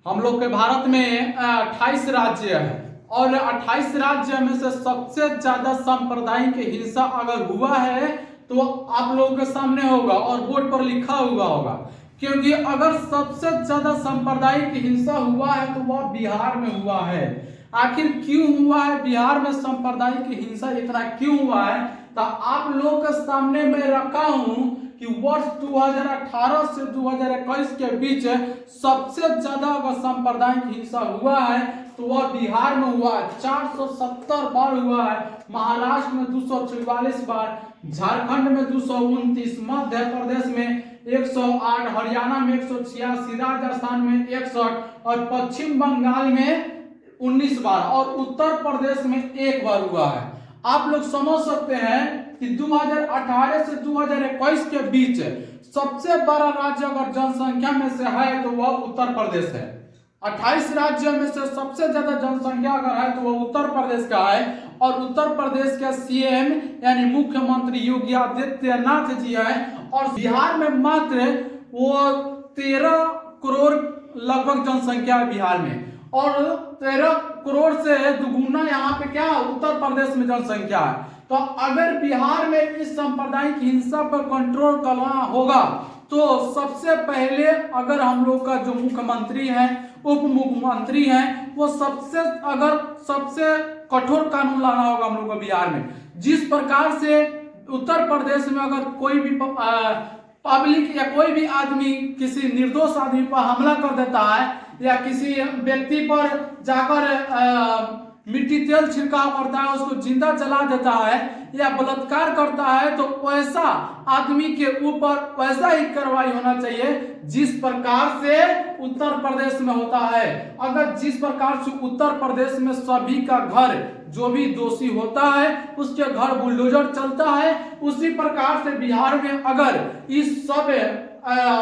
हम लोग के भारत में 28 राज्य है और 28 राज्य में से सबसे ज्यादा सांप्रदायिक हिंसा अगर हुआ है तो आप लोगों के सामने होगा और बोर्ड पर लिखा हुआ होगा। क्योंकि अगर सबसे ज्यादा सांप्रदायिक हिंसा हुआ है तो वह बिहार में हुआ है। आखिर क्यों हुआ है बिहार में सांप्रदायिक हिंसा इतना क्यों हुआ है, तो आप लोगों के सामने मैं रखा हूं कि वर्ष 2018 से 2021 के बीच सबसे ज्यादा अगर सांप्रदायिक हिंसा हुआ है तो वह बिहार में हुआ है। 470 बार हुआ है, महाराष्ट्र में 244 बार, झारखंड में 229, मध्य प्रदेश में 108, हरियाणा में 186, राजस्थान में 61 और पश्चिम बंगाल में 19 बार और उत्तर प्रदेश में 1 बार हुआ है। आप लोग समझ सकते हैं कि 2018 से 2021 के बीच सबसे बड़ा राज्य अगर जनसंख्या में से है तो वह उत्तर प्रदेश है। 28 राज्यों में से सबसे ज्यादा जनसंख्या अगर है तो वह उत्तर प्रदेश का है और उत्तर प्रदेश का सीएम यानी मुख्यमंत्री योगी आदित्यनाथ जी है। और बिहार में मात्र वो 13 करोड़ लगभग जनसंख्या है बिहार में, और 13 करोड़ से दुगुना यहाँ पे क्या उत्तर प्रदेश में जनसंख्या है। तो अगर बिहार में इस सांप्रदायिक हिंसा पर कंट्रोल करना होगा तो सबसे पहले अगर हम लोग का जो मुख्यमंत्री है, उप मुख्यमंत्री हैं, वो सबसे कठोर कानून लाना होगा हम लोग को बिहार में। जिस प्रकार से उत्तर प्रदेश में अगर कोई भी पब्लिक या कोई भी आदमी किसी निर्दोष आदमी पर हमला कर देता है या किसी व्यक्ति पर जाकर मिट्टी तेल छिड़काव करता है, उसको जिंदा जला देता है या बलात्कार करता है, तो वैसा आदमी के ऊपर वैसा ही कार्रवाई होना चाहिए जिस प्रकार से उत्तर प्रदेश में होता है। अगर जिस प्रकार से उत्तर प्रदेश में सभी का घर जो भी दोषी होता है उसके घर बुलडोजर चलता है, उसी प्रकार से बिहार में अगर इस सब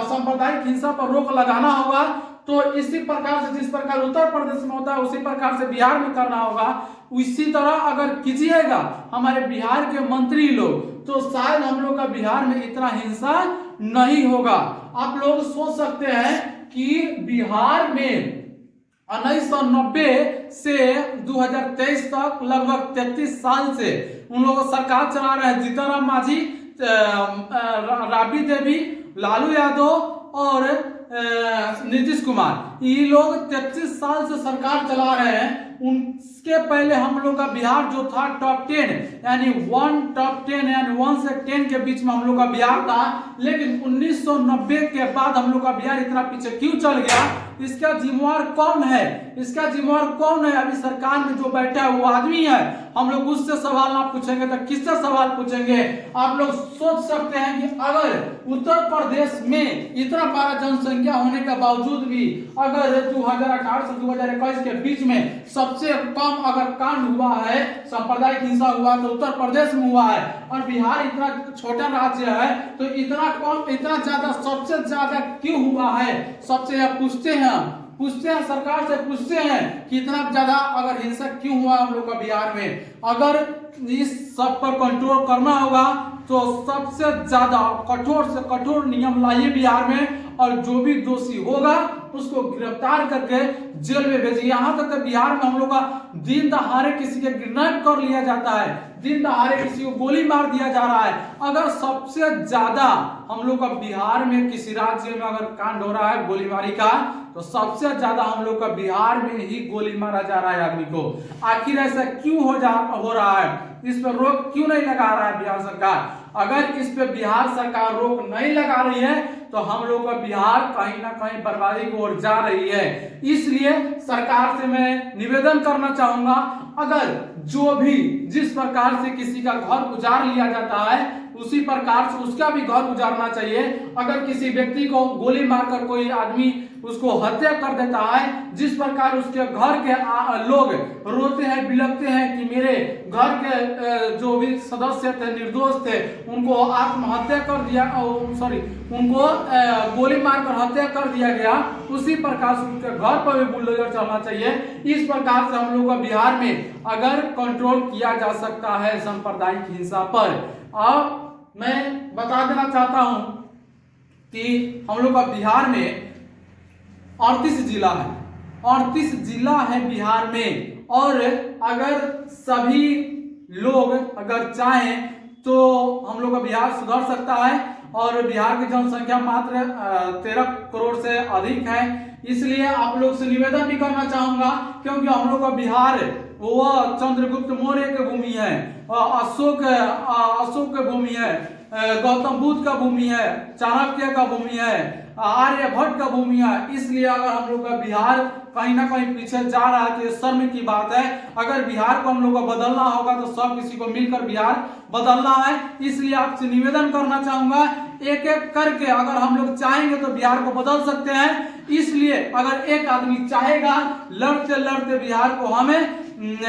सांप्रदायिक हिंसा पर रोक लगाना होगा तो इसी प्रकार से जिस प्रकार उत्तर प्रदेश में होता है उसी प्रकार से बिहार में करना होगा। इसी तरह अगर कीजिएगा हमारे बिहार के मंत्री लोग तो शायद हम लोग का बिहार में इतना हिंसा नहीं होगा। आप लोग सोच सकते हैं कि बिहार में 1990 से 2023 तक लगभग 33 साल से उन लोगों सरकार चला रहे हैं जीतनराम मांझी, राबड़ी देवी, लालू यादव और नीतीश कुमार। ये लोग 33 साल से सरकार चला रहे हैं। उनके पहले हम लोग का बिहार जो था टॉप 10 यानी 1 से 10 के बीच में हम लोग का बिहार था। लेकिन 1990 के बाद हम लोग का बिहार इतना पीछे क्यों चल गया, इसका जिम्मेवार कौन है? इसका जिम्मेवार कौन है? अभी सरकार में जो बैठा है वो आदमी है। हम लोग उससे सवाल ना पूछेंगे तो किससे सवाल पूछेंगे? आप लोग सोच सकते हैं कि अगर उत्तर प्रदेश में इतना बड़ा जनसंख्या होने के बावजूद भी अगर 2018 से 2021 के बीच में सबसे कम अगर कांड हुआ है, सांप्रदायिक हिंसा हुआ तो उत्तर प्रदेश में हुआ है, और बिहार इतना छोटा राज्य है तो इतना कम इतना ज्यादा सबसे ज्यादा क्यों हुआ है? सबसे पूछते हैं सरकार से पूछते हैं कि इतना ज्यादा अगर हिंसा क्यों हुआ हम लोग का बिहार में। अगर इस सब पर कंट्रोल करना होगा तो सबसे ज्यादा कठोर से कठोर नियम लाइए बिहार में, और जो भी दोषी होगा उसको गिरफ्तार करके जेल में भेजिए। यहाँ तक तो बिहार में हम लोग का दिन दहाड़े किसी के किडनैप कर लिया जाता है, दिन दहाड़े किसी को गोली मार दिया जा रहा है। अगर सबसे ज्यादा हम लोग का बिहार में किसी राज्य में अगर कांड हो रहा है गोलीबारी का तो सबसे ज्यादा हम लोग का बिहार में ही गोली मारा जा रहा है आदमी को। आखिर ऐसा क्यों हो रहा है? इस पर रोक क्यों नहीं लगा रहा है बिहार सरकार? अगर इस पे बिहार सरकार रोक नहीं लगा रही है तो हम लोग का बिहार कहीं ना कहीं बर्बादी की ओर जा रही है। इसलिए सरकार से मैं निवेदन करना चाहूंगा, अगर जो भी जिस प्रकार से किसी का घर उजाड़ लिया जाता है उसी प्रकार से उसका भी घर उजाड़ना चाहिए। अगर किसी व्यक्ति को गोली मारकर कोई आदमी उसको हत्या कर देता है, जिस प्रकार उसके घर के लोग रोते हैं बिलखते हैं कि मेरे घर के जो भी सदस्य थे निर्दोष थे उनको आत्महत्या कर दिया, उनको गोली मारकर हत्या कर दिया गया, उसी प्रकार से उनके घर पर भी बुलडोजर चलना चाहिए। इस प्रकार से हम लोग का बिहार में अगर कंट्रोल किया जा सकता है सांप्रदायिक हिंसा पर। अब मैं बता देना चाहता हूं कि हम लोग का बिहार में 38 जिला है 38 जिला है बिहार में, और अगर सभी लोग अगर चाहें तो हम लोग का बिहार सुधर सकता है। और बिहार की जनसंख्या मात्र 13 करोड़ से अधिक है। इसलिए आप लोग से निवेदन भी करना चाहूंगा, क्योंकि हम लोग का बिहार वह चंद्रगुप्त मौर्य की भूमि है, अशोक की भूमि है, गौतम बुद्ध का भूमि है, चाणक्य का भूमि है, आर्यभट्ट का भूमि है। इसलिए अगर हम लोग का बिहार कहीं ना कहीं पीछे जा रहा है तो ये शर्म की बात है। अगर बिहार को हम लोग को बदलना होगा तो सब किसी को मिलकर बिहार बदलना है। इसलिए आपसे निवेदन करना चाहूंगा, एक एक करके अगर हम लोग चाहेंगे तो बिहार को बदल सकते हैं। इसलिए अगर एक आदमी चाहेगा, लड़ते लड़ते बिहार को हमें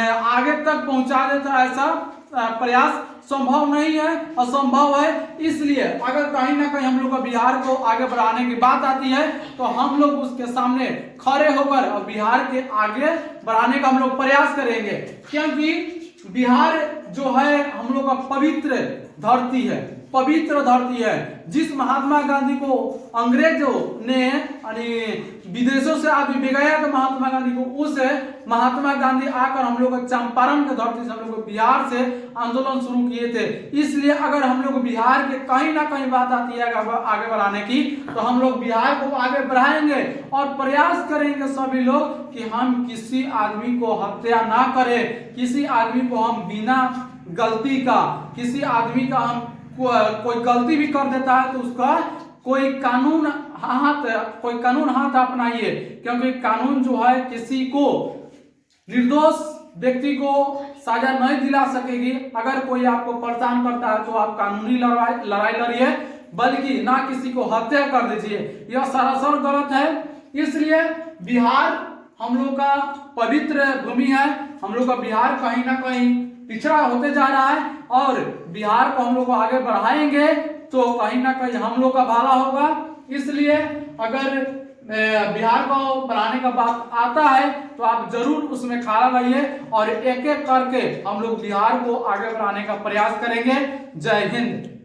आगे तक पहुंचा देता, ऐसा प्रयास संभव नहीं है, असंभव है। इसलिए अगर कहीं ना कहीं हम लोग का बिहार को आगे बढ़ाने की बात आती है तो हम लोग उसके सामने खड़े होकर और बिहार के आगे बढ़ाने का हम लोग प्रयास करेंगे, क्योंकि बिहार जो है हम लोग का पवित्र धरती है, पवित्र धरती है। जिस महात्मा गांधी को अंग्रेजों ने विदेशों से आदमी भिगाया तो महात्मा गांधी को, उस महात्मा गांधी आकर हम लोग चंपारण के धरती से हम लोग बिहार से आंदोलन शुरू किए थे। इसलिए अगर हम लोग बिहार के कहीं ना कहीं बात आती है आगे बढ़ाने की, तो हम लोग बिहार को आगे बढ़ाएंगे और प्रयास करेंगे सभी लोग कि हम किसी आदमी को हत्या ना करें, किसी आदमी को हम बिना गलती का, किसी आदमी का हम कोई गलती भी कर देता है तो उसका कोई कानून हाथ अपनाइए, क्योंकि कानून जो है किसी को, निर्दोष व्यक्ति को सजा नहीं दिला सकेगी। अगर कोई आपको परेशान करता है तो आप कानूनी लड़ाई लड़िए, बल्कि ना किसी को हत्या कर दीजिए, यह सरासर गलत है। इसलिए बिहार हम लोग का पवित्र भूमि है, हम लोग का बिहार कहीं ना कहीं पिछड़ा होते जा रहा है, और बिहार को हम लोग को आगे बढ़ाएंगे तो कहीं ना कहीं हम लोग का भला होगा। इसलिए अगर बिहार को बढ़ाने का बात आता है तो आप जरूर उसमें खड़ा रहिए और एक एक करके हम लोग बिहार को आगे बढ़ाने का प्रयास करेंगे। जय हिंद।